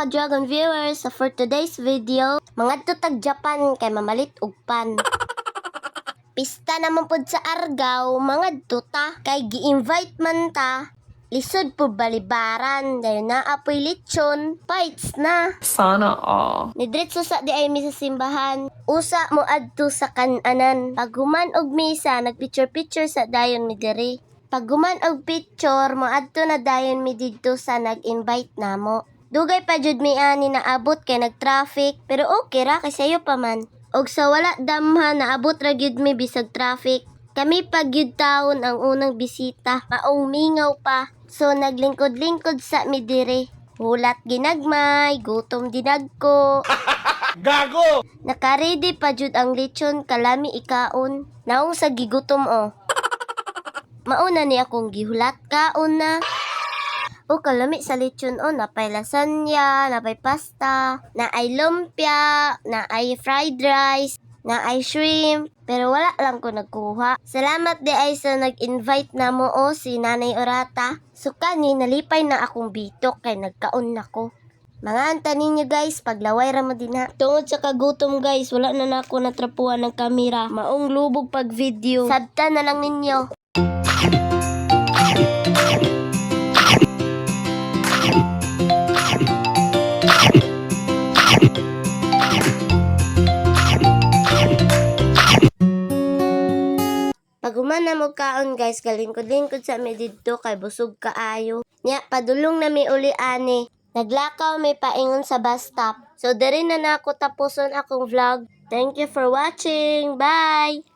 mga ka-Dragon viewers, so for today's video, mga tutag Japan kay mamalit og pan. Pista naman pod sa Argao, mga tuta kay gi-invite man ta. Lisod po balibaran, dahil naapoy lechon, fights na. Sana all. Nidritso sa di ay misa simbahan, usa mo adto sa kananan. Paghuman og misa, nagpicture-picture sa dayon mi diri. Paghuman og picture, mo adto na dayon mi didto sa nag-invite namo. Dugay pa jud mi ani naabot kay nag-traffic, pero okay ra kay sayo pa man. Og sa wala damhan naabot ra gyud mi bisag traffic. Kami pag gyud taon ang unang bisita, maong mingaw pa. So naglingkod-lingkod sa mi diri. Hulat ginagmay, gutom dinagko. Gago! Naka-ready pa jud ang lechon kalami ikaon. Naong sa gigutom o. Mauna ni akong gihulat kaon na. O kalami sa lechon o, napay lasagna, napay pasta, naay lumpia, naay fried rice, naay shrimp, pero wala lang ko nagkuha. Salamat di ay sa nag-invite na mo o si Nanay Orata. So kani nalipay na akong bitok kay nagkaon na ko. Mga anta ninyo guys, paglaway ra mo din ha. Tungod sa kagutom guys, wala na nako natrapuan ng kamera. Maong lubog pag video. Sabta na lang ninyo. Paguman na mo kaon guys, galingkod-lingkod sa mi didto kay busog kaayo. Nya padulong na mi uli ani. Naglakaw may paingon sa bus stop. So diri na nako tapuson akong vlog. Thank you for watching. Bye.